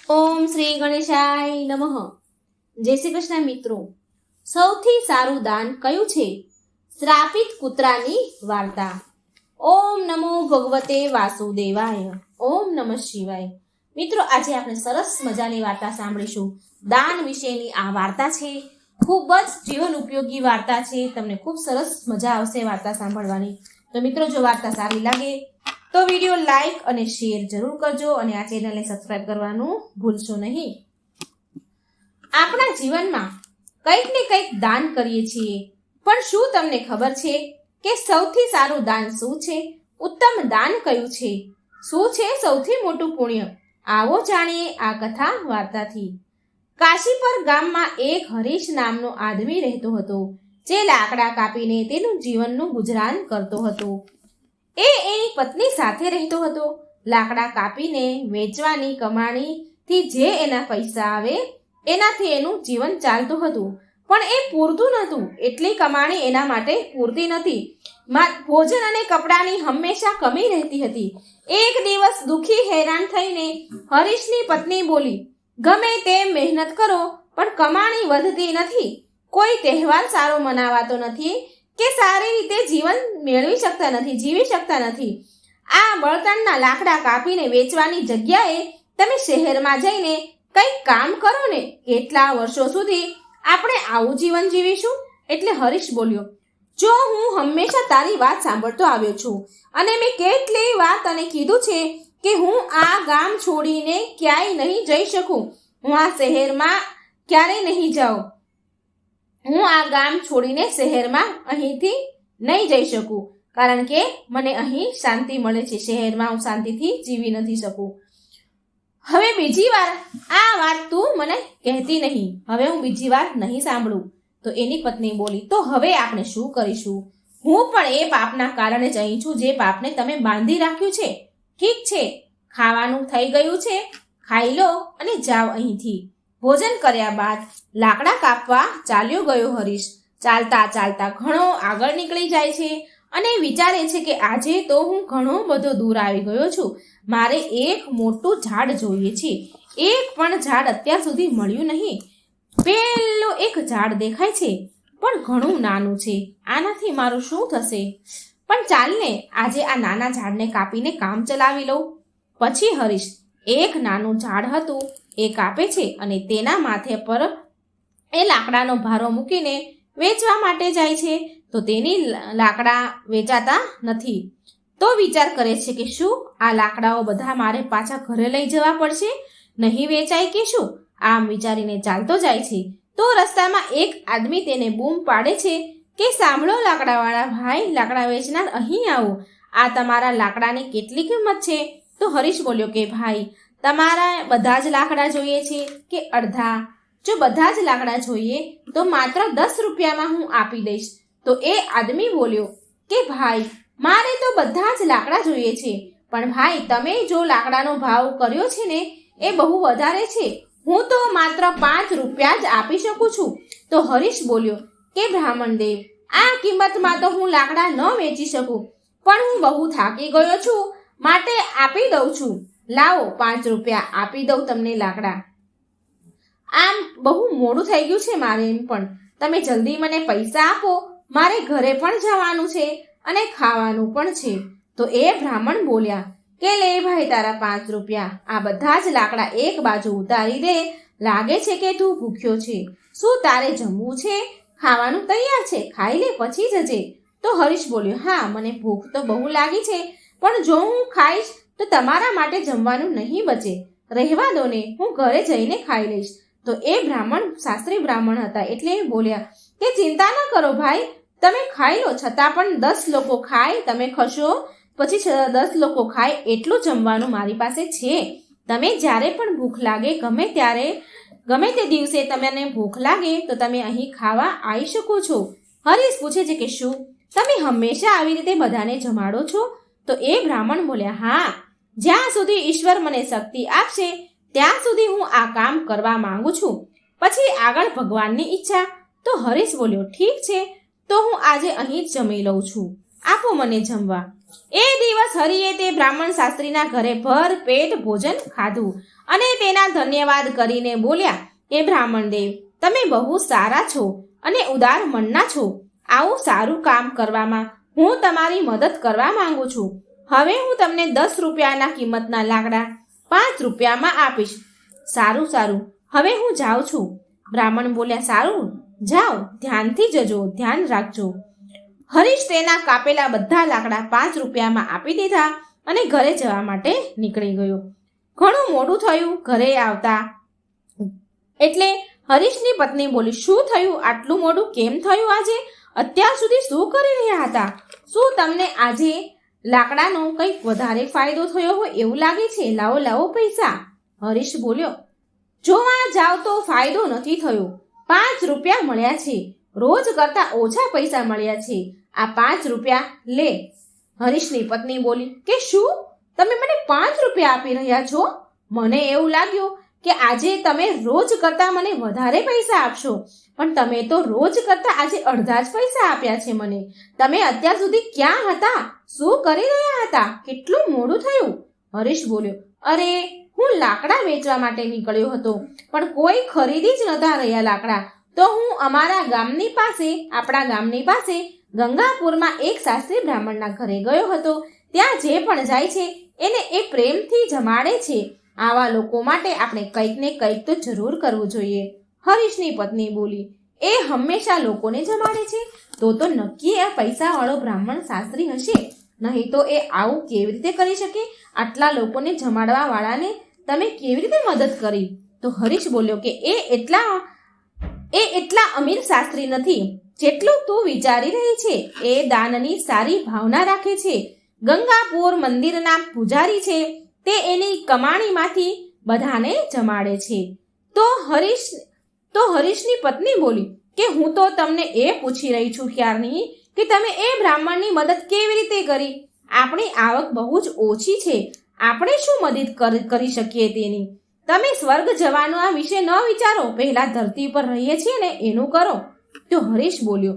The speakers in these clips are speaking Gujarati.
ઓમ શ્રી ગણેશાય નમઃ. જય શ્રી કૃષ્ણ મિત્રો. સૌથી સારું દાન કયું છે? શ્રાપિત કૂતરાની વાર્તા. ઓમ નમો ભગવતે વાસુદેવાય. ઓમ નમઃ શિવાય. મિત્રો, આજે આપણે સરસ મજાની વાર્તા સાંભળીશું. દાન વિશેની આ વાર્તા છે. ખૂબ જ જીવન ઉપયોગી વાર્તા છે. તમને ખૂબ સરસ મજા આવશે વાર્તા સાંભળવાની. તો મિત્રો, જો વાર્તા સારી લાગે તો વિડીયો લાઈક અને શેર જરૂર કરજો અને આ ચેનલને સબસ્ક્રાઇબ કરવાનું ભૂલશો નહીં. આપણા જીવનમાં કંઈક ને કંઈક દાન કરીએ છીએ, પણ શું તમને ખબર છે કે સૌથી સારું દાન શું છે? ઉત્તમ દાન કયું છે? શું છે સૌથી મોટું પુણ્ય? આવો જાણીએ આ કથા વાર્તાથી. કાશીપર ગામમાં એક હરીશ નામનો આદમી રહેતો હતો, જે લાકડા કાપીને તેનું જીવનનું ગુજરાન કરતો હતો. એ એની પત્ની સાથે રહેતો હતો. લાકડા કાપીને વેચવાની કમાણીથી જે એના પૈસા આવે એનાથી એનું જીવન ચાલતું હતું, પણ એ પૂરતું નહોતું. એટલી કમાણી એના માટે પૂરતી નથી. ભોજન અને કપડાની હંમેશા કમી રહેતી હતી. એક દિવસ દુઃખી હેરાન થઈને હરીશની પત્ની બોલી, ગમે તેમ મહેનત કરો પણ કમાણી વધતી નથી. કોઈ તહેવાર સારો મનાવાતો નથી કે સારી રીતે જીવન મેળવી શકતા નથી, જીવી શકતા નથી. આ બળતણના લાકડા કાપીને વેચવાની જગ્યાએ તમે શહેરમાં જઈને કંઈક કામ કરો ને. કેટલા વર્ષો સુધી આપણે આવું જીવન જીવીશું? એટલે હરીશ બોલ્યો, જો હું હંમેશા તારી વાત સાંભળતો આવ્યો છું અને મેં કેટલી વાર તને કીધું છે કે હું આ ગામ છોડીને ક્યાંય નહીં જઈ શકું. હું આ શહેરમાં ક્યારેય નહીં જાઉં. હું આ ગામ છોડીને શહેરમાં અહીંથી નહીં જઈ શકું, કારણ કે મને અહીં શાંતિ મળે છે. શહેરમાં હું શાંતિથી જીવી નથી શકું. હવે બીજી વાર આ વાત તું મને કહેતી નહીં. હવે હું બીજી વાર નહીં સાંભળું. તો એની પત્ની બોલી, તો હવે આપણે શું કરીશું? હું પણ એ પાપના કારણે જ અહીં છું જે પાપને તમે બાંધી રાખ્યું છે. ઠીક છે, ખાવાનું થઈ ગયું છે, ખાઈ લો અને જાઓ અહીંથી. ભોજન કર્યા બાદ લાકડા કાપવા ચાલ્યો ગયો હરીશ. ચાલતા ચાલતા ઘણો આગળ નીકળી જાય છે અને વિચારે છે કે આજે તો હું ઘણો બધો દૂર આવી ગયો છું. મારે એક મોટું ઝાડ જોઈએ છે. એક પણ ઝાડ અત્યાર સુધી મળ્યું નહીં. પેલું એક ઝાડ દેખાય છે, પણ ઘણું નાનું છે. આનાથી મારું શું થશે? પણ ચાલને, આજે આ નાના ઝાડને કાપીને કામ ચલાવી લઉં. પછી હરીશ એક નાનું ઝાડ હતું એ કાપે છે અને તેના માથે પર એ લાકડાનો ભારો મૂકીને વેચવા માટે જાય છે. તો તેની લાકડા વેચાતા નથી. તો વિચાર કરે છે કે શું આ લાકડાઓ બધા મારે પાછા ઘરે લઈ જવા પડશે? નહીં વેચાય કે શું? આમ વિચારીને ચાલતો જાય છે. તો રસ્તામાં એક આદમી તેને બૂમ પાડે છે કે સાંભળો લાકડાવાળા ભાઈ, લાકડા વેચનાર, અહીં આવો. આ તમારા લાકડાની કેટલી કિંમત છે? તો હરીશ બોલ્યો કે ભાઈ, તમારા બધા જ લાકડા જોઈએ છે કે અડધા? જો બધા જ લાકડા જોઈએ તો માત્ર 10 રૂપિયામાં હું આપી દઈશ. તો એ આદમી બોલ્યો કે ભાઈ, મારે તો બધા જ લાકડા જોઈએ છે, પણ ભાઈ તમે જો લાકડાનો ભાવ કર્યો છે ને એ બહુ વધારે છે. હું તો માત્ર 5 રૂપિયા જ આપી શકું છું. તો હરીશ બોલ્યો કે બ્રાહ્મણ દેવ, આ કિંમતમાં તો હું લાકડા ન વેચી શકું, પણ હું બહુ થાકી ગયો છું માટે આપી દઉં છું. લાવો 5 રૂપિયા આપી દઉં તમને લાકડા. આમ બહુ મોડું થઈ ગયું છે મારે, એમ પણ તમે જલ્દી મને પૈસા આપો. મારે ઘરે પણ જવાનું છે અને ખાવાનું પણ છે. તો એ બ્રાહ્મણ બોલ્યા કે લે ભાઈ તારા 5 રૂપિયા. આ બધા જ લાકડા એક બાજુ ઉતારી દે. લાગે છે કે તું ભૂખ્યો છે. શું તારે જમવું છે? ખાવાનું તૈયાર છે, ખાઈ લે પછી જજે. તો હરીશ બોલ્યો, હા મને ભૂખ તો બહુ લાગી છે, પણ જો હું ખાઈશ તો તમારા માટે જમવાનું નહીં બચે. રહેવા દો ને, હું ઘરે જઈને ખાઈ લઈશ. તો એ બ્રાહ્મણ શાસ્ત્રી બ્રાહ્મણ હતા એટલે એ બોલ્યા કે ચિંતા ન કરો ભાઈ, તમે ખાઈ લો. છતાં પણ 10 લોકો ખાય, તમે ખશો પછી 10 લોકો ખાય એટલું જમવાનું મારી પાસે છે. તમે જ્યારે પણ ભૂખ લાગે, ગમે તે દિવસે તમને ભૂખ લાગે તો તમે અહીં ખાવા આવી શકો છો. હરીશ પૂછે છે કે શું તમે હંમેશા આવી રીતે બધાને જમાડો છો? તો એ બ્રાહ્મણ બોલ્યા, હા, જ્યાં સુધી ઈશ્વર મને શક્તિ આપશે ત્યાં સુધી હું આ કામ કરવા માંગુ છું. પછી આગળ ભગવાનની ઈચ્છા. તો હરીશ બોલ્યો, ઠીક છે, તો હું આજે અહીં જ જમી લઉં છું. આપો મને જમવા. એ દિવસ હરિએ તે બ્રાહ્મણ શાસ્ત્રીના ઘરે ભર પેટ ભોજન ખાધું અને તેના ધન્યવાદ કરીને બોલ્યા કે બ્રાહ્મણ દેવ, તમે બહુ સારા છો અને ઉદાર મનના છો. આવું સારું કામ કરવામાં હું તમારી મદદ કરવા માંગુ છું. હવે હું તમને 10 રૂપિયાના કિંમતના લાકડા 5 રૂપિયામાં આપીશ. સારું સારું, હવે હું જાઉં છું. બ્રાહ્મણ બોલ્યા, સારું, જાઓ, ધ્યાનથી જજો, ધ્યાન રાખજો. હરીશ તેના કાપેલા બધા લાકડા 5 રૂપિયામાં આપી દીધા અને ઘરે જવા માટે નીકળી ગયો. ઘણું મોડું થયું ઘરે આવતા. એટલે હરીશની પત્ની બોલી, શું થયું? આટલું મોડું કેમ થયું આજે? અત્યાર સુધી શું કરી રહ્યા હતા? શું તમને આજે લાકડાનો કંઈક વધારે ફાયદો થયો હોય એવું લાગે છે? લાવો લાવો પૈસા. હરીશ બોલ્યો, જોવા જાવ તો ફાયદો નથી થયો. 5 રૂપિયા મળ્યા છે. રોજ કરતા ઓછા પૈસા મળ્યા છે. આ 5 રૂપિયા લે. હરીશની પત્ની બોલી કે શું તમે મને 5 રૂપિયા આપી રહ્યા છો? મને એવું લાગ્યું કે આજે તમે રોજ કરતા મને વધારે પૈસા આપશો, પણ તમે તો રોજ કરતા આજે અડધા જ પૈસા આપ્યા છે મને. તમે અત્યાર સુધી ક્યાં હતા? શું કરી રહ્યા હતા? કેટલું મોડું થયું? હરીશ બોલ્યો, અરે હું લાકડા વેચવા માટે નીકળ્યો હતો, પણ કોઈ ખરીદી જ નતા રહ્યા લાકડા. તો હું આપણા ગામની પાસે ગંગાપુરમાં એક શાસ્ત્રી બ્રાહ્મણના ઘરે ગયો હતો. ત્યાં જે પણ જાય છે એને એ પ્રેમથી જમાડે છે. આવા લોકો માટે આપણે કંઈક ને કંઈક તો જરૂર કરવું જોઈએ. હરીશની પત્ની બોલી, એ હંમેશા લોકોને જમાડે છે, તો નક્કી એ પૈસાવાળો બ્રાહ્મણ શાસ્ત્રી હશે, નહીં તો એ આવું કેવી રીતે કરી શકે? આટલા લોકોને જમાડવા વાળાને તમે કેવી રીતે મદદ કરી? તો હરીશ બોલ્યો કે એ એટલા અમીર શાસ્ત્રી નથી જેટલું તું વિચારી રહી છે. એ દાનની સારી ભાવના રાખે છે. ગંગાપુર મંદિરના પૂજારી છે. તે એની કમાણીમાંથી બધાને જમાડે છે. તો હરીશની પત્ની બોલી કે હું તો તમને એ પૂછી રહી છું ક્યારની કે તમે એ બ્રાહ્મણની મદદ કેવી રીતે કરી? આપણી આવક બહુ જ ઓછી છે. આપણે શું મદદ કરી શકીએ તેની? તમે સ્વર્ગ જવાનો આ વિશે ન વિચારો, પહેલા ધરતી પર રહીએ છીએ ને એનું કરો. તો હરીશ બોલ્યો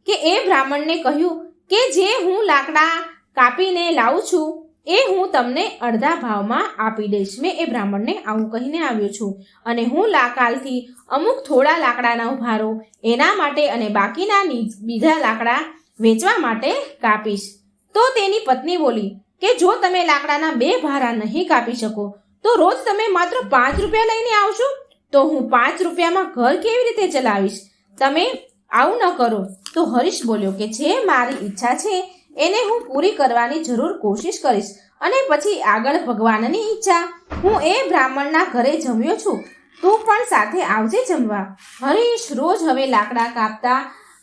કે એ બ્રાહ્મણને કહ્યું કે જે હું લાકડા કાપીને લાવું છું એ હું તમને અડધા ભાવમાં આપી દઈશ. મેં એ બ્રાહ્મણને આવું કહીને આવ્યો છું અને હું કાલથી અમુક થોડા લાકડાના ભારો એના માટે અને બાકીના બીજા લાકડા વેચવા માટે કાપીશ. તો તેની પત્ની બોલી કે જો તમે લાકડાના 2 ભારા નહીં કાપી શકો તો રોજ તમે માત્ર 5 રૂપિયા લઈને આવશો, તો હું 5 રૂપિયામાં ઘર કેવી રીતે ચલાવીશ? તમે આવું ન કરો. તો હરીશ બોલ્યો કે જે મારી ઈચ્છા છે એને હું પૂરી કરવાની જરૂર કોશિશ કરીશ, અને પછી આગળ ભગવાનની ઈચ્છા. હું એ બ્રાહ્મણના ઘરે જમ્યો છું, તું પણ સાથે આવજે જમવા. હરીશ રોજ હવે લાકડા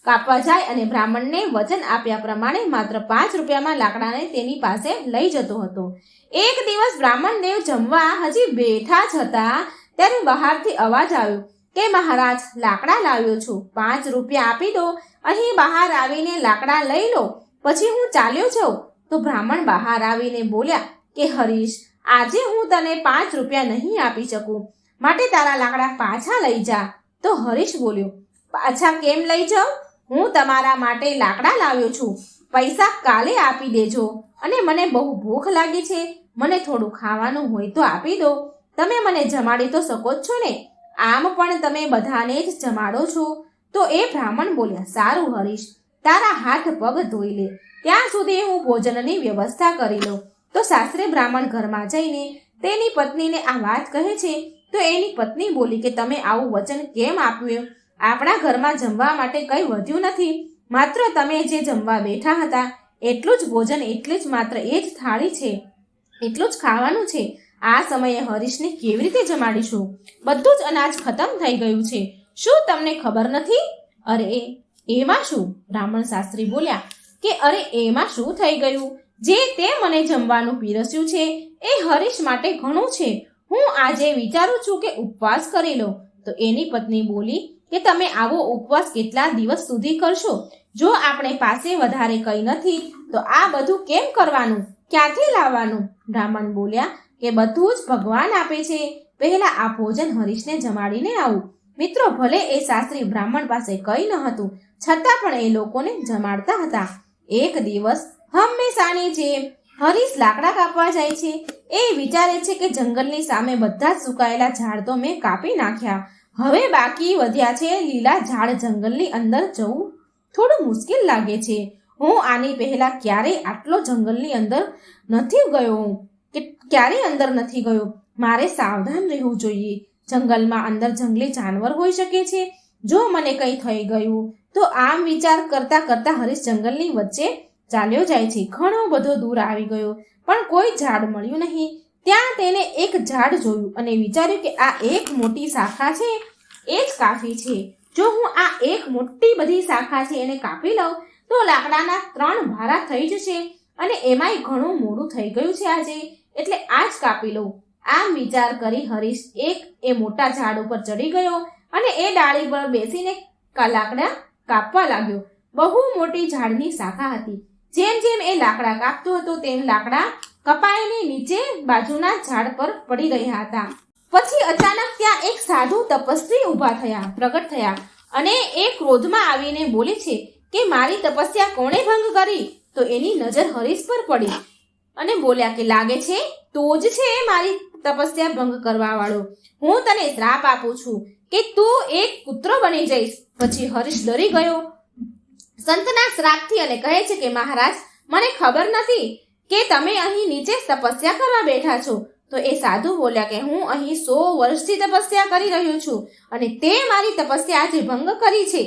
કાપવા જાય અને બ્રાહ્મણને વચન આપ્યા પ્રમાણે માત્ર 5 રૂપિયામાં લાકડાને તેની પાસે લઈ જતો હતો. એક દિવસ બ્રાહ્મણ દેવ જમવા હજી બેઠા જ હતા ત્યારે બહારથી અવાજ આવ્યો કે મહારાજ, લાકડા લાવ્યો છું, 5 રૂપિયા આપી દો. અહીં બહાર આવીને લાકડા લઈ લો, પછી હું ચાલ્યો જાઉં. તો બ્રાહ્મણ બહાર આવીને બોલ્યા કે હરીશ, આજે હું તને 5 રૂપિયા નહીં આપી શકું, માટે તારા લાકડા પાછા લઈ જા. તો હરીશ બોલ્યો, પાછા કેમ લઈ જાઉં? હું તમારા માટે લાકડા લાવ્યો છું, પૈસા કાલે આપી દેજો. અને મને બહુ ભૂખ લાગી છે, મને થોડું ખાવાનું હોય તો આપી દો. તમે મને જમાડી તો શકો જ છો ને? આમ પણ તમે બધાને જ જમાડો છો. તો એ બ્રાહ્મણ બોલ્યા, સારું હરીશ, તારા હાથ પગ ધોઈ લે, ત્યાં સુધી હું ભોજનની વ્યવસ્થા કરી લઉં. તો શાસ્ત્રી બ્રાહ્મણ ઘરમાં જઈને તેની પત્નીને આ વાત કહે છે. તો એની પત્ની બોલી કે તમે આવું વચન કેમ આપ્યું? આપણા ઘરમાં જમવા માટે કંઈ વધ્યું નથી, માત્ર તમે જે જમવા બેઠા હતા એટલું જ ભોજન, એટલી જ માત્ર એ જ થાળી છે, એટલું જ ખાવાનું છે. આ સમયે હરીશને કેવી રીતે જમાડીશું? બધું જ અનાજ ખતમ થઈ ગયું છે. શું તમને ખબર નથી? અરે એમાં શું? બ્રાહ્મણ શાસ્ત્રી બોલ્યા કે અરે એમાં શું થઈ ગયું? જે તે મને જમવાનું પીરસ્યું છે એ હરીશ માટે ઘણું છે. હું આજે વિચારું છું કે ઉપવાસ કરી લો. તો એની પત્ની બોલી કે તમે આવો ઉપવાસ કેટલા દિવસ સુધી કરશો? જો આપણે પાસે વધારે કંઈ નથી તો આ બધું કેમ કરવાનું? ક્યાંથી લાવવાનું? બ્રાહ્મણ બોલ્યા કે બધું જ ભગવાન આપે છે, પહેલા આ ભોજન હરીશને જમાડીને આવું. મિત્રો, ભલે એ શાસ્ત્રી બ્રાહ્મણ પાસે કંઈ ન હતું છતાં પણ એ લોકોને જમાડતા હતા. એક દિવસ હંમેશાની જેમ હરીશ લાકડા કાપવા જાય છે. એ વિચારે છે કે જંગલની સામે બધા જ સુકાયેલા ઝાડ તો મેં કાપી નાખ્યા. હવે બાકી વધ્યા છે લીલા ઝાડ. જંગલની અંદર જવું થોડું મુશ્કેલ લાગે છે. હું આની પહેલા ક્યારેય આટલો જંગલની અંદર નથી ગયો કે ક્યારેય અંદર નથી ગયો. મારે સાવધાન રહેવું જોઈએ. જંગલમાં અંદર જંગલી જાનવર હોઈ શકે છે. જો મને કંઈ થઈ ગયું તો આમ વિચાર કરતા કરતા હરીશ જંગલની વચ્ચે ચાલ્યો જાય છે. ઘણો બધો દૂર આવી ગયો પણ કોઈ ઝાડ મળ્યું નહીં. ત્યાં તેને એક ઝાડ જોયું અને વિચાર્યું કે આ એક મોટી શાખા છે એ જ કાફી છે. જો હું આ એક મોટી બધી શાખા છે એને કાપી લઉં તો લાકડાના 3 ભારા થઈ જશે અને એમાંય ઘણું મોડું થઈ ગયું છે આજે, એટલે આ જ કાપી લઉં. આમ વિચાર કરી હરીશ એ મોટા ઝાડ ઉપર ચડી ગયો અને એ ડાળી પર બેસીને લાકડા કાપવા લાગ્યો. બહુ મોટી ઝાડની શાખા હતી. જેમ જેમ એ લાકડા કાપતો હતો તેમ લાકડા કપાઈને નીચે બાજુના ઝાડ પર પડી રહ્યા હતા. પછી અચાનક ત્યાં એક સાધુ તપસ્વી પ્રગટ થયા અને એ ક્રોધમાં આવીને બોલે છે કે મારી તપસ્યા કોણે ભંગ કરી? તો એની નજર હરીશ પર પડી અને બોલ્યા કે લાગે છે તું જ છે મારી તપસ્યા ભંગ કરવા વાળો. હું તને શ્રાપ આપું છું કે તું એક કૂતરો બની જઈશ. પછી હરીશ ડરી ગયો સંતના શ્રાપથી અને કહે છે કે મહારાજ, મને ખબર નથી કે તમે અહીં નીચે તપસ્યા કરવા બેઠા છો. તો એ સાધુ બોલ્યા કે હું અહીં 100 વર્ષથી તપસ્યા કરી રહ્યો છું અને તે મારી તપસ્યા આજે ભંગ કરી છે.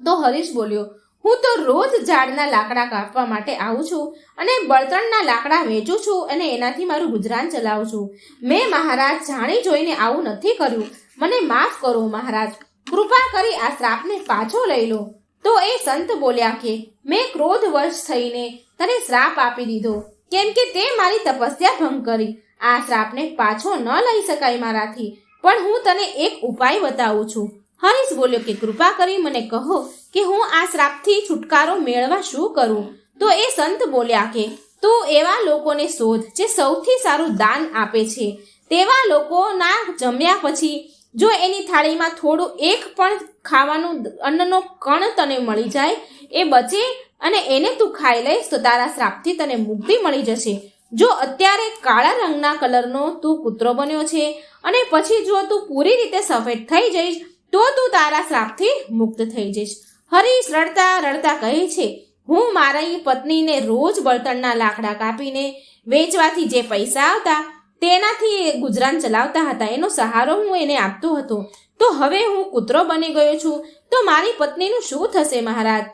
તો હરીશ બોલ્યો, હું તો રોજ ઝાડના લાકડા કાપવા માટે આવું છું અને બળતણના લાકડા વેચું છું અને એનાથી મારું ગુજરાન ચલાવું છું. મેં મહારાજ જાણી જોઈને આવું નથી કર્યું. મને માફ કરો મહારાજ, કૃપા કરી આ શ્રાપને પાછો લઈ લો. તો એ સંત બોલ્યા કે મેં ક્રોધવશ થઈને તને શ્રાપ આપી દીધો કેમ કે તે મારી તપસ્યા ભંગ કરી. આ શ્રાપને પાછો ન લઈ શકાય મારાથી, પણ હું તને એક ઉપાય બતાવું છું. હરીશ બોલ્યો કે કૃપા કરી મને કહો કે હું આ શ્રાપથી છુટકારો મેળવવા શું કરું? તો એ સંત બોલ્યા કે તું એવા લોકોને શોધ જે સૌથી સારું દાન આપે છે. તેવા લોકોના જમ્યા પછી જો એની થાળીમાં થોડું એક પણ ખાવાનું અન્નનો કણ તને મળી જાય, એ બચે અને એને તું ખાઈ લઈશ તો તારા શ્રાપથી તને મુક્તિ મળી જશે. જો અત્યારે કાળા રંગના કલરનો તું કૂતરો બન્યો છે અને પછી જો તું પૂરી રીતે સફેદ થઈ જઈશ તો તું તારા શ્રાપથી મુક્ત થઈ જઈશ. હરીશ રડતા રડતા કહે છે, હું મારી પત્નીને રોજ બળતણના લાકડા કાપીને વેચવાથી જે પૈસા આવતા તેનાથી ગુજરાન ચલાવતા હતા, એનો સહારો હું એને આપતો હતો. તો હવે હું કૂતરો બની ગયો છું તો મારી પત્નીનું શું થશે મહારાજ?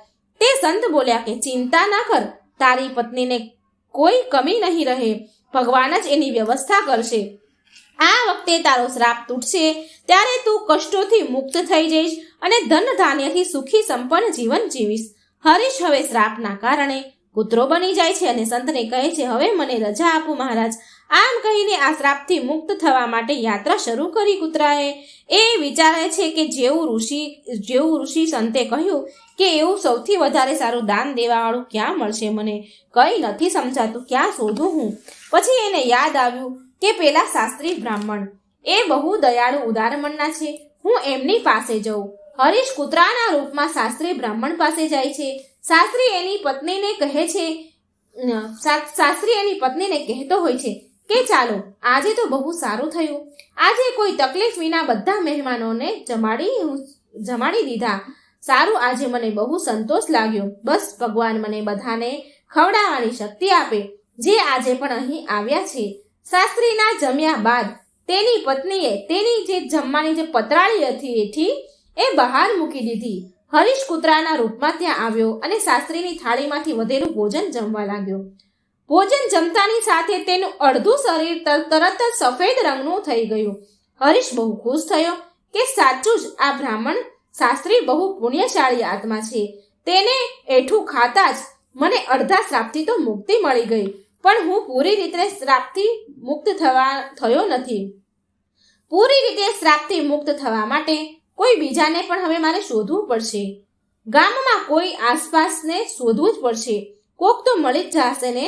તે સંત બોલ્યા કે ચિંતા ના કર, તારી પત્નીને કોઈ કમી નહીં રહે. ભગવાન જ એની વ્યવસ્થા કરશે. આ વખતે તારો શ્રાપ તૂટશે ત્યારે તું કષ્ટોથી મુક્ત થઈ જઈશ અને ધન ધાન્યથી સુખી સંપન્ન જીવન જીવીશ. હરીશ હવે શ્રાપના કારણે કૂતરો બની જાય છે અને સંતને કહે છે, હવે મને રજા આપો મહારાજ. આમ કહીને આ શ્રાપથી મુક્ત થવા માટે યાત્રા શરૂ કરી કૂતરાએ. એ વિચારે છે કે જેવું ઋષિ સંતે કહ્યું કે એવું સૌથી વધારે સારું દાન દેવાવાળું ક્યાં મળશે? મને કંઈ નથી સમજાતું, ક્યાં શોધું હું? પછી એને યાદ આવ્યું કે પેલા શાસ્ત્રી બ્રાહ્મણ એ બહુ દયાળુ ઉદાર મનના છે, હું એમની પાસે જઉં. હરીશ કૂતરાના રૂપમાં શાસ્ત્રી બ્રાહ્મણ પાસે જાય છે. શાસ્ત્રી એની પત્નીને કહેતો હોય છે કે ચાલો આજે તો બહુ સારું થયું, આજે કોઈ તકલીફ વિના બધા મહેમાનોને જમાડી દીધા. સારું, આજે મને બહુ સંતોષ લાગ્યો. બસ ભગવાન મને બધાને ખવડાવવાની શક્તિ આપે જે આજે પણ અહીં આવ્યા છે. શાસ્ત્રીના જમ્યા બાદ તેની પત્નીએ તેની જે જમવાની જે પતરાળી હતી એ બહાર મૂકી દીધી. હરીશ કૂતરાના રૂપમાં ત્યાં આવ્યો અને શાસ્ત્રીની થાળીમાંથી વધેલું ભોજન જમવા લાગ્યો. ભોજન જમતાની સાથે તેનું અડધું શરીર તરત જ સફેદ રંગનું થઈ ગયું. હરીશ બહુ ખુશ થયો કે સાચું જ આ બ્રાહ્મણ શાસ્ત્રી બહુ પુણ્યશાળી આત્મા છે. તેને એઠું ખાતા જ મને અડધા શ્રાપથી તો મુક્તિ મળી ગઈ, પણ હું પૂરી રીતે શ્રાપથી મુક્ત થયો નથી. પૂરી રીતે શ્રાપથી મુક્ત થવા માટે કોઈ બીજાને પણ હવે મારે શોધવું પડશે. ગામમાં કોઈ આસપાસને શોધવું જ પડશે. કોક તો મળી જ જશે ને.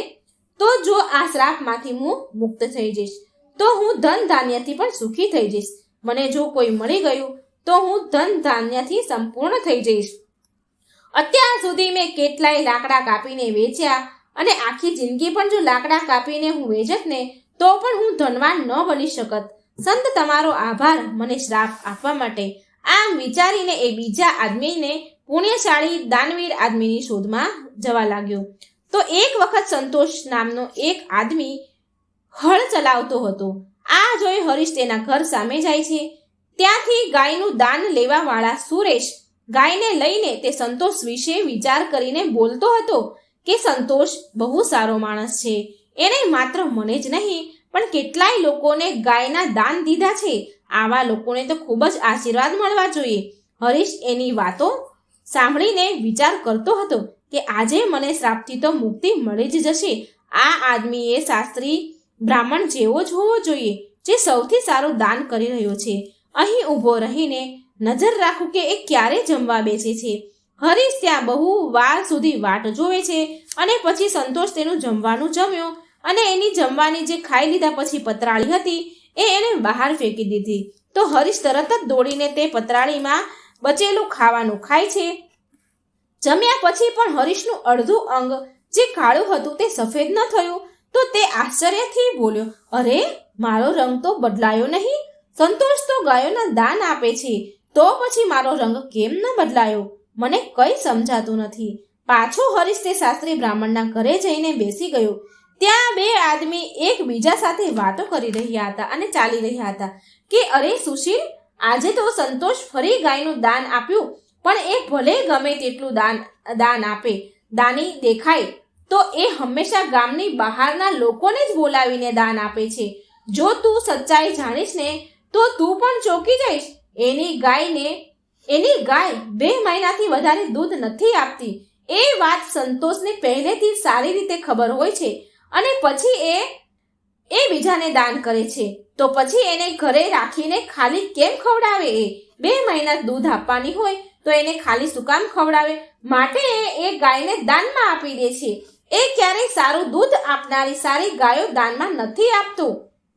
તો જો આ શ્રાપમાંથી હું મુક્ત થઈ જઈશ તો હું ધન ધાન્યથી પણ સુખી થઈ જઈશ. મને જો કોઈ મળી ગયું તો હું ધન ધાન્યથી સંપૂર્ણ થઈ જઈશ. અત્યાર સુધી મેં કેટલાય લાકડા કાપીને વેચ્યા અને આખી જિંદગી પણ જો લાકડા કાપીને હું વેચત ને તો પણ હું ધનવાન ન બની શકત. સંત તમારો આભાર મને શ્રાપ આપવા માટે. આમ વિચારીને એ બીજા આદમીને પુણ્યશાળી દાનવીર આદમીની શોધમાં જવા લાગ્યો. તો એક વખત સંતોષ નામનો એક આદમી હળ ચલાવતો હતો. આ જોઈ હરીશ તેના ઘર સામે જાય છે. ત્યાંથી ગાયનું દાન લેવા વાળા સુરેશ ગાયને લઈને તે સંતોષ વિશે વિચાર કરીને બોલતો હતો કે સંતોષ બહુ સારો માણસ છે. એને માત્ર મને જ નહીં પણ કેટલાય લોકોને ગાયના દાન દીધા છે. આવા લોકોને તો ખૂબ જ આશીર્વાદ મળવા જોઈએ. હરીશ એની વાતો સાંભળીને વિચાર કરતો હતો કે આજે મને શ્રાપથી તો મુક્તિ મળી જ જશે. આ આદમી એ શાસ્ત્રી બ્રાહ્મણ જેવો જ હોવો જોઈએ જે સૌથી સારું દાન કરી રહ્યો છે. અહીં ઊભો રહીને નજર રાખું કે એ ક્યારે જમવા બેસે છે. હરીશ ત્યાં બહુ વાર સુધી વાટ જોવે છે અને પછી સંતોષ તેનું જમવાનું જમ્યો અને એની જમવાની જે ખાઈ લીધા પછી પતરાળી હતી એ એને બહાર ફેંકી દીધી. તો હરીશ તરત જ દોડીને તે પતરાળીમાં બચેલું ખાવાનું ખાય છે. જમ્યા પછી પણ હરીશનું અડધું અંગ જે કાળું હતું તે સફેદ ન થયું. તો તે આશ્ચર્યથી બોલ્યો, અરે મારો રંગ તો બદલાયો નહીં. સંતોષ તો ગાયોના દાન આપે છે તો પછી મારો રંગ કેમ ન બદલાયો? મને કંઈ સમજાતું નથી. પાછો હરીશ તે શાસ્ત્રી બ્રાહ્મણના ઘરે જઈને બેસી ગયો. ત્યાં બે આદમી એકબીજા સાથે વાતો કરી રહ્યા હતા અને ચાલી રહ્યા હતા કે અરે સુશીલ, આજે તો સંતોષ ફરી ગાયનું દાન આપ્યું, પણ એ ભલે ગમે તેટલું દાન આપે, દાની દેખાય તો એ હંમેશા ગામની બહારના લોકોને જ બોલાવીને દાન આપે છે. જો તું સચ્ચાઈ જાણીશ ને તો તું પણ ચોંકી જઈશ. એની ગાય 2 મહિનાથી વધારે દૂધ નથી આપતી. એ વાત સંતોષને પહેલેથી સારી રીતે ખબર હોય છે અને પછી એ બીજાને દાન કરે છે. તો પછી એને ઘરે રાખીને ખાલી કેમ ખવડાવે? એ 2 મહિના દૂધ આપવાની હોય તો એને ખાલી શું કામ ખવડાવે? માટે એ ગાયને દાનમાં આપી દે છે. એ ક્યારેય સારું દૂધ આપનારી સારી ગાયો દાનમાં નથી આપતો.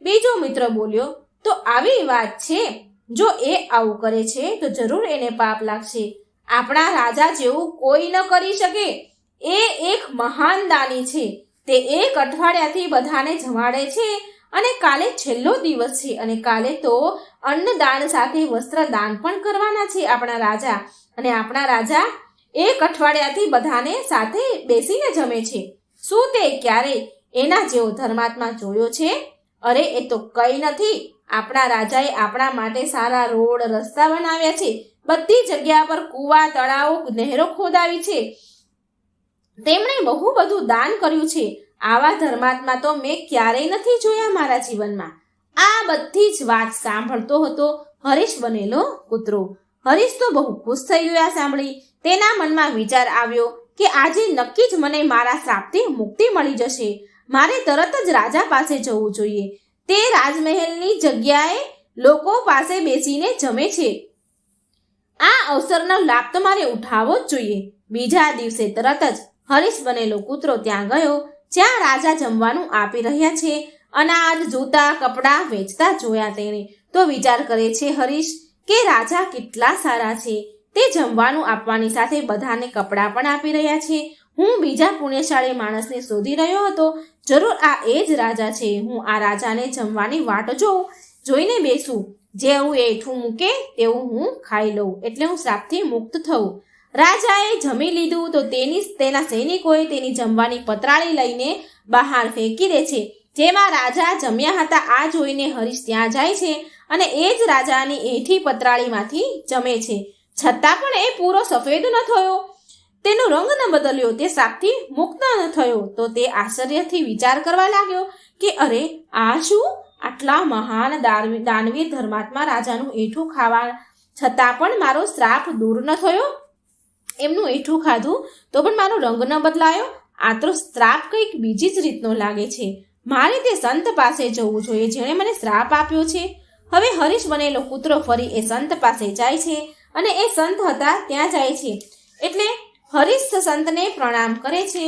બીજો મિત્ર બોલ્યો, તો આવી વાત છે. જો એ આવું કરે છે તો જરૂર એને પાપ લાગશે. આપણા રાજા જેવું કોઈ ન કરી શકે. એ એક મહાન દાની છે. તે 1 અઠવાડિયાથી બધાને જમાડે છે અને કાલે છેલ્લો દિવસ છે અને કાલે તો અન્નદાન સાથે વસ્ત્રદાન પણ કરવાના છે આપણા રાજા. અને આપણા રાજા 1 અઠવાડિયાથી બધાને સાથે બેસીને જમે છે. શું તે ક્યારે એના જેવો ધર્માત્મા જોયો છે? અરે એ તો કંઈ નથી. આપણા રાજાએ આપણા માટે સારા રોડ રસ્તા બનાવ્યા છે. બધી જગ્યા પર કૂવા તળાવો નહેરો ખોદાવી છે. તેમણે બહુ બધું દાન કર્યું છે. આવા ધર્માત્મા તો મેં ક્યારેય નથી જોયા મારા જીવનમાં. આ બધી જ વાત સાંભળતો હતો હરીશ બનેલો કૂતરો. હરીશ તો બહુ ખુશ થઈ ગયો સાંભળી. તેના મનમાં વિચાર આવ્યો કે આજે નક્કી જ મને મારા શ્રાપથી મુક્તિ મળી જશે. મારે તરત જ રાજા પાસે જવું જોઈએ. તે રાજમહેલની જગ્યાએ લોકો પાસે બેસીને જમે છે. આ અવસરનો લાભ તો મારે ઉઠાવવો જ જોઈએ. બીજા દિવસે તરત જ હરીશ બનેલો કૂતરો ત્યાં ગયો જ્યાં રાજા જમવાનું આપી રહ્યા છે. અનાજ, જૂતા, કપડાં વેચતા જોયા તેણે. તો વિચાર કરે છે હરીશ કે રાજા કેટલા સારા છે. તે જમવાનું આપવાની સાથે બધાને કપડાં પણ આપી રહ્યા છે. હું બીજા પુણ્યશાળી માણસને શોધી રહ્યો હતો. જરૂર આ એ જ રાજા છે. હું આ રાજાને જમવાની વાટ જોઈને બેસું. જેવું એઠું મૂકે તેવું હું ખાઈ લઉં એટલે હું શ્રાપથી મુક્ત થઉં. રાજાએ જમી લીધું તો તેના સૈનિકોએ તેની જમવાની પતરાળી લઈને બહાર ફેંકી દે છે. જેમાં રાજા જમ્યા હતા. આ જોઈને હરીશ ત્યાં જાય છે અને એ જ રાજાની એઠી પતરાળીમાંથી જમે છે. છતાં પણ એ પૂરો સફેદ ન થયો, તેનો રંગ ન બદલ્યો, તે શ્રાપથી મુક્ત ન થયો. તો તે આશ્ચર્યથી વિચાર કરવા લાગ્યો કે અરે આ શું? આટલા મહાન દાનવીર ધર્માત્મા રાજાનું એઠું ખાવા છતાં પણ મારો શ્રાપ દૂર ન થયો. એમનું એઠું ખાધું તો પણ મારો રંગ ન બદલાયો. આ તો શ્રાપ કંઈક બીજી જ રીતનો લાગે છે. મારે તે સંત પાસે જવું જોઈએ જેણે મને શ્રાપ આપ્યો છે. હવે હરીશ બનેલો કૂતરો ફરી એ સંત પાસે જાય છે અને એ સંત હતા ત્યાં જાય છે. એટલે હરીશ સંતને પ્રણામ કરે છે.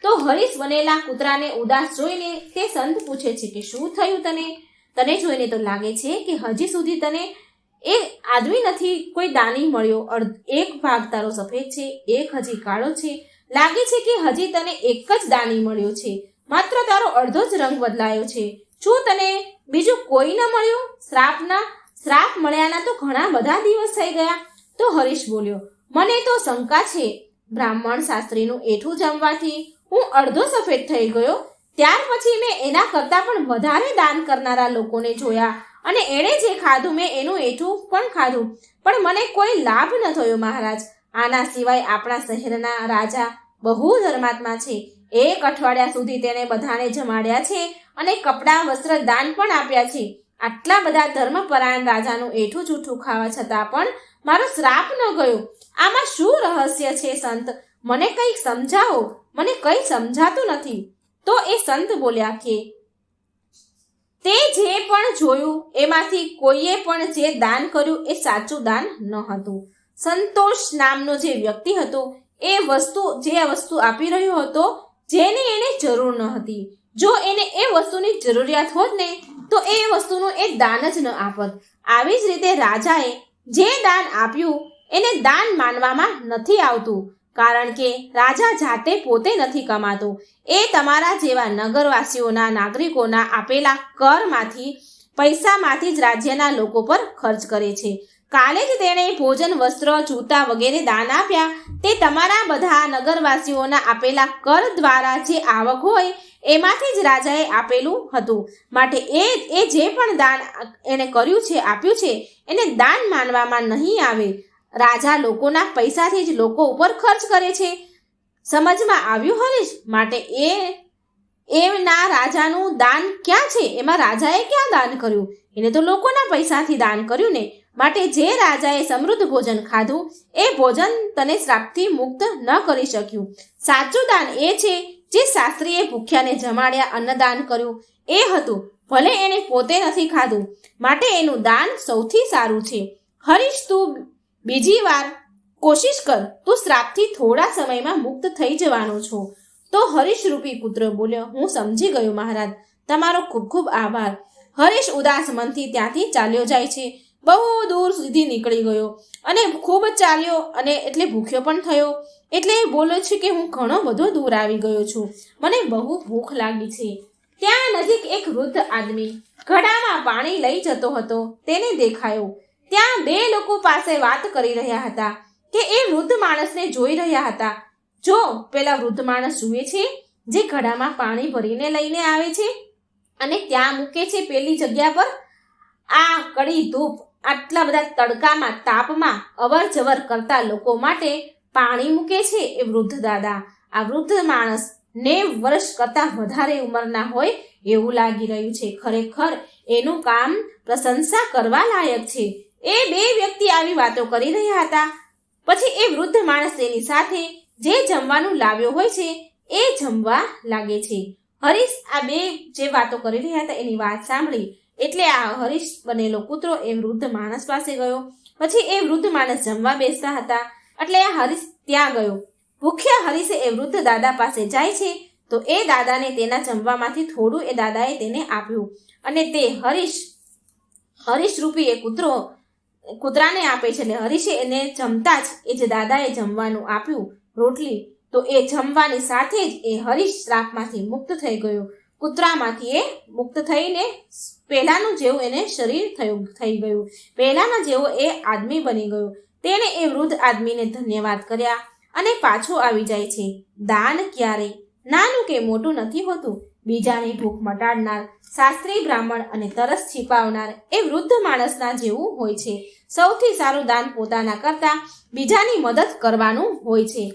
તો હરીશ બનેલા કૂતરાને ઉદાસ જોઈને તે સંત પૂછે છે કે શું થયું તને જોઈને તો લાગે છે કે હજી સુધી તને એ આદમી નથી કોઈ દાની મળ્યો. 1 ભાગ તારો સફેદ છે, 1 હજી કાળો છે. લાગે છે કે હજી તને એક જ દાની મળ્યો છે, માત્ર તારો અડધો જ રંગ બદલાયો છે. શું તને બીજું કોઈ ન મળ્યું? શ્રાપ મળ્યાના તો ઘણા બધા દિવસ થઈ ગયા. તો હરીશ બોલ્યો, મને તો શંકા છે, બ્રાહ્મણ શાસ્ત્રીનું એઠું જમવાથી હું અડધો સફેદ થઈ ગયો. ત્યાર પછી મેં એના કરતાં પણ વધારે દાન કરનારા લોકોને જોયા અને એણે જે ખાધું મેં એનું એઠું પણ ખાધું, પણ મને કોઈ લાભ ન થયો મહારાજ. આના સિવાય આપણા શહેરના રાજા બહુ ધર્માત્મા છે. 1 અઠવાડિયા સુધી તેણે બધાને જમાડ્યા છે અને કપડાં વસ્ત્ર દાન પણ આપ્યા છે. આટલા બધા ધર્મપરાયણ રાજાનું એઠું જૂઠું ખાવા છતાં પણ મારો શ્રાપ ન ગયો. આમાં શું રહસ્ય છે સંત? મને કંઈક સમજાવો, મને કંઈ સમજાતું નથી. તો એ સંત બોલ્યા કે તે જે પણ જોયું એમાંથી કોઈએ પણ જે દાન કર્યું એ સાચું દાન ન હતું. સંતોષ નામનો જે વ્યક્તિ હતો એ વસ્તુ આપી રહ્યો હતો જેને એને જરૂર ન હતી. જો એને એ વસ્તુની જરૂરિયાત હોત ને તો એ વસ્તુનું એ દાન જ ન આપત. આવી જ રીતે રાજાએ જે દાન આપ્યું એને દાન માનવામાં નથી આવતું, કારણ કે રાજા જાતે પોતે નથી કમાતો. એ તમારા જેવા નગરવાસીઓના, નાગરિકોના આપેલા કરમાંથી, પૈસામાંથી જ રાજ્યના લોકો પર ખર્ચ કરે છે. કાલે જ તેણે ભોજન, વસ્ત્ર, જૂતા વગેરે દાન આપ્યા. તે તમારા બધા નગરવાસીઓના આપેલા કર દ્વારા જે આવક હોય એમાંથી જ રાજાએ આપેલું હતું. માટે એ જે પણ દાન એણે કર્યું છે, આપ્યું છે, એને દાન માનવામાં નહીં આવે. રાજા લોકોના પૈસાથી જ લોકો ઉપર ખર્ચ કરે છે. સમજમાં આવ્યું હરીશ? માટે એના રાજાનું દાન ક્યાં છે? એમાં રાજાએ ક્યાં દાન કર્યું? એને તો લોકોના પૈસાથી દાન કર્યું ને. માટે જે રાજાએ સમૃદ્ધ ભોજન ખાધું એ ભોજન તને શ્રાપથી મુક્ત ન કરી શક્યું. સાચું દાન એ છે જે શાસ્ત્રીએ ભૂખ્યાને જમાડ્યા, અન્નદાન કર્યું એ હતું. ભલે એને પોતે નથી ખાધું, માટે એનું દાન સૌથી સારું છે. હરીશ, તું બીજી વાર કોશિશ કર. તું શ્રાપથી થોડા સમયમાં મુક્ત થઈ જવાનો છો. તો હરીશ રૂપી પુત્ર બોલ્યો, હું સમજી ગયો મહારાજ, તમારો ખૂબ ખૂબ આભાર. હરીશ ઉદાસ મનથી ત્યાંથી ચાલ્યો જાય છે. બહુ દૂર સુધી નીકળી ગયો અને ખૂબ ચાલ્યો અને એટલે ભૂખ્યો પણ થયો. એટલે એ બોલે છે કે હું ઘણો બધો દૂર આવી ગયો છું, મને બહુ ભૂખ લાગી છે. ત્યાં નજીક એક વૃદ્ધ આદમી ઘડામાં પાણી લઈ જતો હતો તેને દેખાયો. ત્યાં 2 લોકો પાસે વાત કરી રહ્યા હતા કે એ વૃદ્ધ માણસને જોઈ રહ્યા હતા. જો પેલા વૃદ્ધ માણસ જુએ છે જે ઘડામાં પાણી ભરીને લઈને આવે છે અને ત્યાં મૂકે છે પેલી જગ્યા પર. આ કડી ધૂપ, આટલા બધા તડકામાં, તાપમાં અવર જવર કરતા લોકો માટે પાણી મૂકે છે એ વૃદ્ધ દાદા. આ વૃદ્ધ માણસ 90 વર્ષ કરતા વધારે ઉંમરના હોય એવું લાગી રહ્યું છે. ખરેખર એનું કામ પ્રશંસા કરવા લાયક છે. એ 2 વ્યક્તિ આવી વાતો કરી રહ્યા હતા. પછી એ વૃદ્ધ માણસ તેની સાથે જે જમવાનું લાવ્યો હોય છે એ જમવા લાગે છે. હરીશ આ 2 જે વાતો કરી રહ્યા હતા એની વાત સાંભળી એટલે આ હરીશ બનેલો કૂતરો એ વૃદ્ધ માણસ પાસે ગયો. પછી એ વૃદ્ધ માણસ જમવા બેસતા હતા એટલે આ હરીશ ત્યાં ગયો. ભૂખ્યા હરીશે એ વૃદ્ધ દાદા પાસે જાય છે તો એ દાદાને તેના જમવામાંથી થોડું એ દાદાએ તેને આપ્યું અને તે હરીશ રૂપી એ કૂતરાને આપે છે. એટલે હરીશે એને જમતા જ એ જે દાદાએ જમવાનું આપ્યું, રોટલી, તો એ જમવાની સાથે જ એ હરીશ શ્રાપમાંથી મુક્ત થઈ ગયો. કૂતરામાંથી એ મુક્ત થઈને પહેલાનું જેવું એને શરીર થઈ ગયું, પહેલાના જેવો એ આદમી બની ગયો. તેણે એ વૃદ્ધ આદમીને ધન્યવાદ કર્યા અને પાછો આવી જાય છે. દાન ક્યારેય નાનું કે મોટું નથી હોતું. બીજાની ભૂખ મટાડનાર, શાસ્ત્રી બ્રાહ્મણ અને તરસ છીપાવનાર એ વૃદ્ધ માણસના જેવું હોય છે. સૌથી સારું દાન પોતાના કરતાં બીજાની મદદ કરવાનું હોય છે.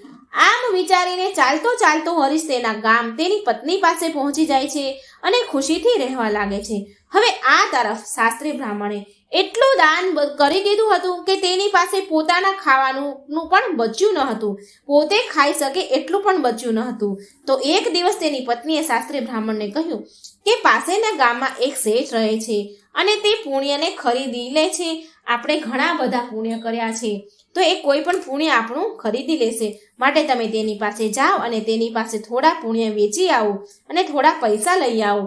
આમ વિચારીને ચાલતો ચાલતો હરીશ તેના ગામ તેની પત્ની પાસે પહોંચી જાય છે અને ખુશીથી રહેવા લાગે છે. હવે આ તરફ શાસ્ત્રી બ્રાહ્મણે એટલું દાન કરી દીધું હતું કે તેની પાસે પોતાના ખાવાનું પણ બચ્યું ન હતું, પોતે ખાઈ શકે એટલું પણ બચ્યું ન હતું. તો એક દિવસ તેની પત્નીએ શાસ્ત્રી બ્રાહ્મણને કહ્યું કે પાસેના ગામમાં એક શેઠ રહે છે અને તે પુણ્યને ખરીદી લે છે. આપણે ઘણા બધા પુણ્ય કર્યા છે તો એ કોઈ પણ પુણ્ય આપણું ખરીદી લેશે. માટે તમે તેની પાસે જાઓ અને તેની પાસે થોડા પુણ્ય વેચી આવો અને થોડા પૈસા લઈ આવો,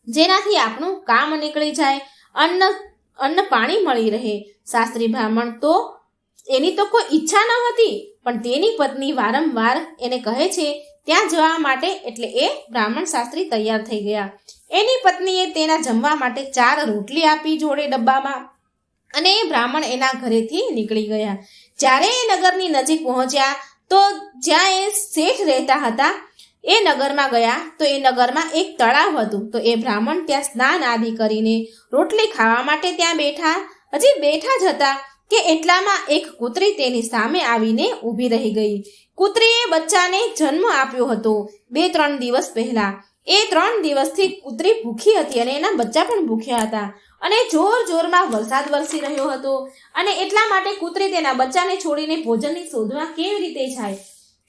જેનાથી આપણું કામ નીકળી જાય, અન્ન પાણી મળી રહે. શાસ્ત્રી બ્રાહ્મણ તો એની તો કોઈ ઈચ્છા ન હતી, પણ તેની પત્ની વારંવાર એને કહે છે ત્યાં જવા માટે, એટલે એ બ્રાહ્મણ શાસ્ત્રી તૈયાર થઈ ગયા. એની પત્નીએ તેના જમવા માટે 4 રોટલી આપી જોડે ડબ્બામાં, અને એ બ્રાહ્મણ એના ઘરેથી નીકળી ગયા. જ્યારે એ નગરની નજીક પહોંચ્યા તો જ્યાં એ શેઠ રહેતા હતા એ નગરમાં ગયા તો એ નગરમાં એક તળાવ હતું. તો એ બ્રાહ્મણ ત્યાં સ્નાન આદિ કરીને રોટલી ખાવા માટે ત્યાં બેઠા. હજી બેઠા જ હતા કે એટલામાં એક કૂતરી તેની સામે આવીને ઊભી રહી ગઈ. કૂતરીએ બચ્ચાને જન્મ આપ્યો હતો 2-3 દિવસ પહેલા. એ 3 દિવસથી કૂતરી ભૂખી હતી અને એના બચ્ચા પણ ભૂખ્યા હતા, અને જોરમાં વરસાદ વરસી રહ્યો હતો, અને એટલા માટે કૂતરી તેના બચ્ચાને છોડીને ભોજનની શોધમાં કેવી રીતે જાય?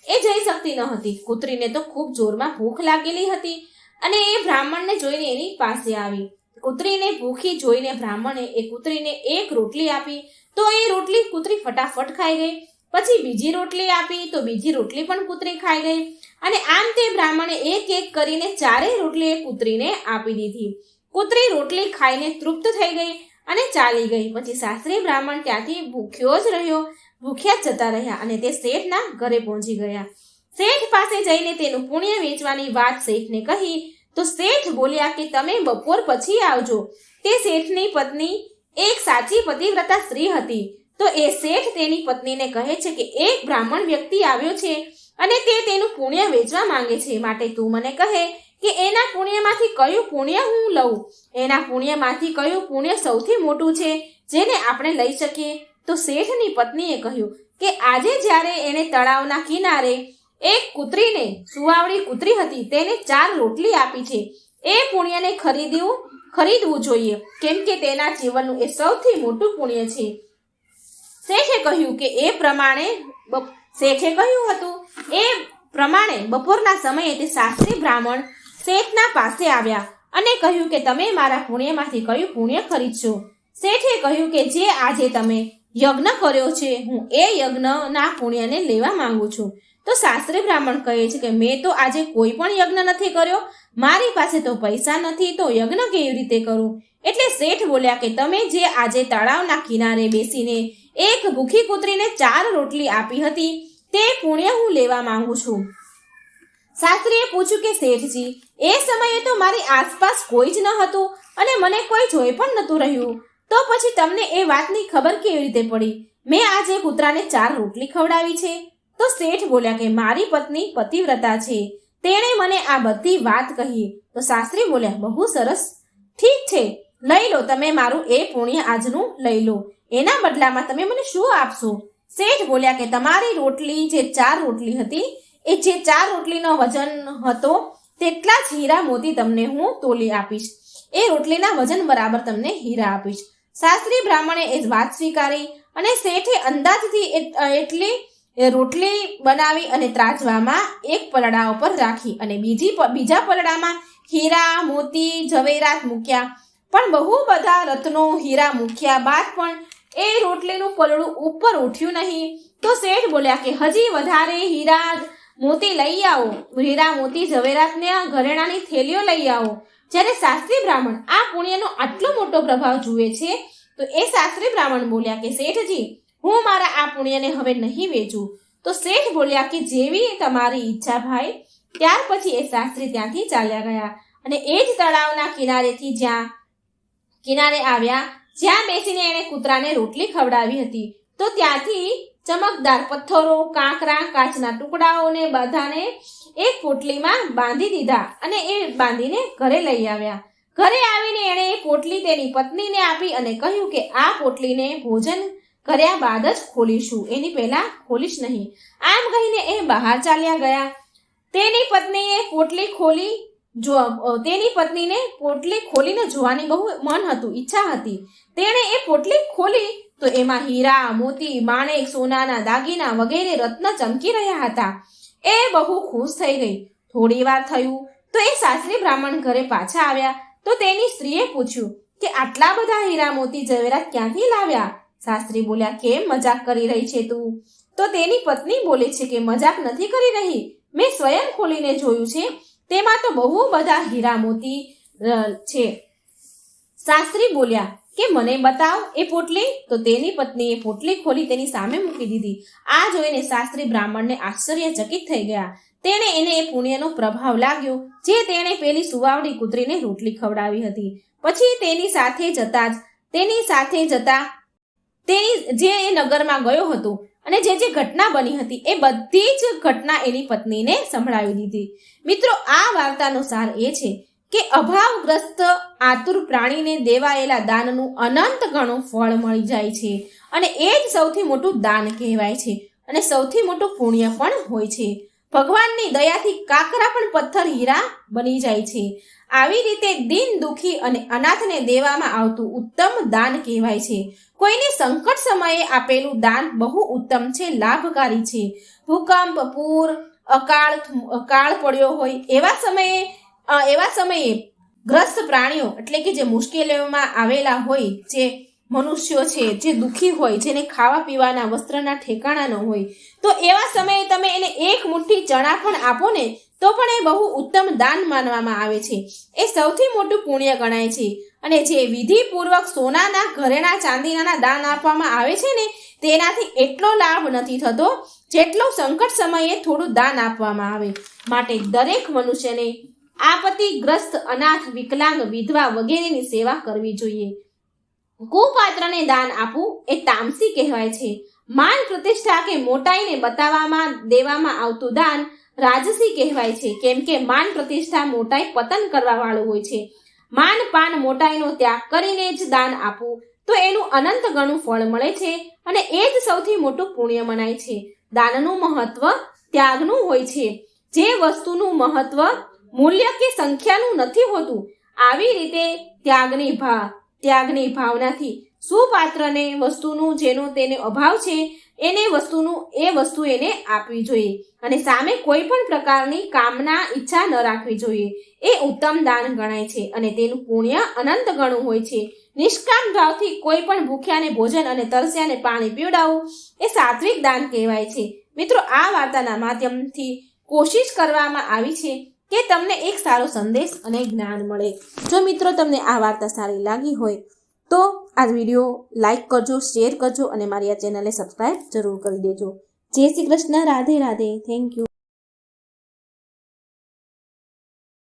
એ જઈ શકતી ન હતી. કૂતરીને તો ખૂબ જોરમાં ભૂખ લાગેલી હતી, અને એ બ્રાહ્મણને જોઈને એની પાસે આવી. કૂતરીને ભૂખી જોઈને બ્રાહ્મણે એ કૂતરીને એક રોટલી આપી તો એ રોટલી કૂતરી ફટાફટ ખાઈ ગઈ. પછી બીજી રોટલી આપી તો બીજી રોટલી પણ કૂતરી ખાઈ ગઈ, અને આમ તે બ્રાહ્મણે એક કરીને 4 રોટલી એ કૂતરીને આપી દીધી. કૂતરી રોટલી ખાઈને તૃપ્ત થઈ ગઈ અને ચાલી ગઈ. પછી શાસ્ત્રી બ્રાહ્મણ ત્યાંથી ભૂખ્યો જ રહ્યો. ભૂખ્યા જતા રહ્યા અને તે શેઠના ઘરે પહોંચી ગયા. શેઠ પાસે જઈને તેનું પુણ્ય વેચવાની વાત શેઠને કહી તો શેઠ બોલ્યા કે તમે બપોર પછી આવજો. તે શેઠની પત્ની એક સાચી પતિવ્રતા સ્ત્રી હતી. તો એ શેઠ તેની પત્નીને કહે છે કે એક બ્રાહ્મણ વ્યક્તિ આવ્યો છે અને તે તેનું પુણ્ય વેચવા માંગે છે, માટે તું મને કહે કે એના પુણ્યમાંથી કયું પુણ્ય હું લઉં? એના પુણ્યમાંથી કયું પુણ્ય સૌથી મોટું છે જેને આપણે લઈ શકીએ? તો શેઠની પત્નીએ કહ્યું કે આજે જ્યારે એણે તળાવના કિનારે એક કૂતરીને, સુવાવડી કૂતરી હતી, તેને 4 રોટલી આપી છે, એ પુણ્યને ખરીદવું જોઈએ, કેમ કે તેના જીવનનું એ સૌથી મોટું પુણ્ય છે. શેઠે કહ્યું હતું એ પ્રમાણે બપોરના સમયે તે શાસ્ત્રી બ્રાહ્મણ શેઠના પાસે આવ્યા અને કહ્યું કે તમે મારા પુણ્યમાંથી કયું પુણ્ય ખરીદશો? શેઠે કહ્યું કે જે આજે તમે યજ્ઞ કર્યો છે, હું એ યજ્ઞના પુણ્યને લેવા માંગુ છું. તો શાસ્ત્રી બ્રાહ્મણ કહે છે કે મેં તો આજે કોઈ પણ યજ્ઞ નથી કર્યો, મારી પાસે તો પૈસા નથી, તો યજ્ઞ કેવી રીતે કરું? એટલે શેઠ બોલ્યા કે તમે જે આજે તળાવના કિનારે બેસીને એક ભૂખી કૂતરીને 4 રોટલી આપી હતી તે પુણ્ય હું લેવા માંગુ છું. શાસ્ત્રીએ પૂછ્યું કે શેઠજી, એ સમયે તો મારી આસપાસ કોઈ જ ન હતું અને મને કોઈ જોઈ પણ નહોતું રહ્યું, તો પછી તમને એ વાતની ખબર કેવી રીતે પડી? મેં આજે કૂતરાને 4 રોટલી ખવડાવી છે. તો શેઠ બોલ્યા કે મારી પત્ની પતિવ્રતા છે, તેણે મને આ બધી વાત કહી. તો શાસ્ત્રી બોલ્યા બહુ સરસ, ઠીક છે, લઈ લો, તમે મારું એ પુણ્ય આજનું લઈ લો. એના બદલામાં તમે મને શું આપશો? શેઠ બોલ્યા કે તમારી રોટલી જે 4 રોટલી હતી, એ જે 4 રોટલીનો વજન હતો તેટલા જ હીરા મોતી તમને હું તોલી આપીશ. એ રોટલીના વજન બરાબર તમને હીરા આપીશ. શાસ્ત્રી બ્રાહ્મણે એ વાત સ્વીકારી અને શેઠે અંદાજથી એટલી રોટલી બનાવી અને ત્રાજવામાં એક પલડા ઉપર રાખી અને બીજા પલડામાં હીરા, મોતી, ઝવેરાત મૂક્યા. પણ બહુ બધા રત્નો, હીરા મૂક્યા બાદ પણ એ રોટલીનું પલડું ઉપર ઉઠ્યું નહીં. તો શેઠ બોલ્યા કે હજી વધારે હીરા મોતી લઈ આવો, હીરા મોતી ઝવેરાતને ઘરેણાની થેલીઓ લઈ આવો. જ્યારે શાસ્ત્રી બ્રાહ્મણ આ પુણ્યનો આટલો મોટો પ્રભાવ જુએ છે તો એ શાસ્ત્રી બ્રાહ્મણ બોલ્યા કે શેઠજી, હું મારા આ પુણ્યને હવે નહીં વેચું. તો શેઠ બોલ્યા કે જેવી તમારી ઈચ્છા ભાઈ. ત્યાર પછી એ શાસ્ત્રી ત્યાંથી ચાલ્યા ગયા અને એ જ તળાવના કિનારે આવ્યા જ્યાં બેસીને એણે કૂતરાને રોટલી ખવડાવી હતી. તો ત્યાંથી ચમકદાર પથ્થરો, કાંકરા, કાચના ટુકડાઓને બધાને એક પોટલીમાં બાંધી દીધા અને એ બાંધીને ઘરે લઈ આવ્યા. ઘરે આવીને એણે એ પોટલી તેની પત્નીને આપી અને કહ્યું કે આ પોટલીને ભોજન કર્યા બાદ જ ખોલીશું, એની પહેલા ખોલીશ નહીં. આમ કહીને એ બહાર ચાલ્યા ગયા. તેની પત્નીને પોટલી ખોલીને જોવાની બહુ મન હતું, ઈચ્છા હતી. તેણે એ પોટલી ખોલી તો એમાં હીરા, મોતી, માણેક, સોનાના દાગીના વગેરે રત્ન ચમકી રહ્યા હતા. એ બહુ ખુશ થઈ ગઈ. થોડી વાર થયું તો એ શાસ્ત્રી બ્રાહ્મણ ઘરે પાછા આવ્યા. તો તેની સ્ત્રીએ પૂછ્યું કે આટલા બધા હીરા, મોતી, ઝવેરાત ક્યાંથી લાવ્યા? શાસ્ત્રી બોલ્યા કેમ મજાક કરી રહી છે તું? તો તેની પત્ની બોલે છે કે મજાક નથી કરી રહી, મેં સ્વયં ખોલીને જોયું છે, તેમાં તો બહુ બધા હીરા મોતી છે. શાસ્ત્રી બોલ્યા કે મને બતાવ એ પોટલી. તો તેની પત્નીએ પોટલી ખોલી તેની સામે મૂકી દીધી. આ જોઈને શાસ્ત્રી બ્રાહ્મણને આશ્ચર્યચકિત થઈ ગયા. તેણે એને એ પુણ્યનો પ્રભાવ લાગ્યો જે તેણે પેલી સુવાવડી કૂતરીને રોટલી ખવડાવી હતી. પછી તેની સાથે જતા તેની જે એ નગરમાં ગયો હતો અને જે ઘટના બની હતી એ બધી જ ઘટના એની પત્નીને સંભળાવી દીધી. મિત્રો, આ વાર્તાનો સાર એ છે કે અભાવગ્રસ્ત આતુર પ્રાણીને દેવાયેલા દાનનું અનંત ગણું ફળ મળી જાય છે અને એ જ સૌથી મોટું દાન કહેવાય છે અને સૌથી મોટું પુણ્ય પણ હોય છે. ભગવાનની દયાથી કાકરા પણ પથ્થર હીરા બની જાય છે. આવી રીતે દિન દુખી અને અનાથને દેવામાં આવતું ઉત્તમ દાન કહેવાય છે. કોઈને સંકટ સમયે આપેલું દાન બહુ ઉત્તમ છે, લાભકારી છે. ભૂકંપ, પૂર, અકાળ પડ્યો હોય એવા સમયે ગ્રસ્ત પ્રાણીઓ એટલે કે જે મુશ્કેલીઓમાં આવેલા હોય, જે મનુષ્યો છે, જે દુઃખી હોય, જેને ખાવા પીવાના વસ્ત્રના ઠેકાણા ન હોય, તો એવા સમયે તમે એને એક મુઠ્ઠી ચણા પણ આપો ને તો પણ એ બહુ ઉત્તમ દાન માનવામાં આવે છે. એ સૌથી મોટું પુણ્ય ગણાય છે. અને જે વિધિપૂર્વક સોનાના, ઘરેણા, ચાંદીના દાન આપવામાં આવે છે ને તેનાથી એટલો લાભ નથી થતો જેટલો સંકટ સમયે થોડું દાન આપવામાં આવે. માટે દરેક મનુષ્યને આપત્તિગ્રસ્ત, અનાથ, વિકલાંગ, વિધવા વગેરેની સેવા કરવી જોઈએ. કુપાત્રને દાન આપવું એ તામસી કહેવાય છે. માન પ્રતિષ્ઠા કે મોટાઈને બતાવવામાં દેવામાં આવતું દાન રાજસી કહેવાય છે. કેમ કે માન પ્રતિષ્ઠા, મોટાઈ પતન કરવા વાળું હોય છે. માન પાન મોટાઈનો ત્યાગ કરીને જ દાન આપવું તો એનું અનંત ગણું ફળ મળે છે અને એ જ સૌથી મોટું પુણ્ય મનાય છે. દાનનું મહત્વ ત્યાગનું હોય છે. જે વસ્તુનું મહત્વ મૂલ્ય કે સંખ્યાનું નથી હોતું, આવી રીતે ત્યાગની ભાવનાથી સુપાત્રને વસ્તુનું જેનો તેને અભાવ છે એ વસ્તુ એને આપવી જોઈએ અને સામે કોઈ પણ પ્રકારની કામના, ઈચ્છા ન રાખવી જોઈએ. એ ઉત્તમ દાન ગણાય છે અને તેનું પુણ્ય અનંત ગણું હોય છે. નિષ્કામ ભાવથી કોઈ પણ ભૂખ્યાને ભોજન અને તરસ્યાને પાણી પીવડાવવું એ સાત્વિક દાન કહેવાય છે. મિત્રો, આ વાર્તાના માધ્યમથી કોશિશ કરવામાં આવી છે કે તમને એક સારો સંદેશ અને જ્ઞાન મળે. જો મિત્રો તમને આ વાર્તા સારી લાગી હોય તો આ વિડીયો લાઈક કરજો, શેર કરજો અને મારી આ ચેનલને સબસ્ક્રાઈબ જરૂર કરી દેજો. જય શ્રી કૃષ્ણ. રાધે રાધે. Thank you.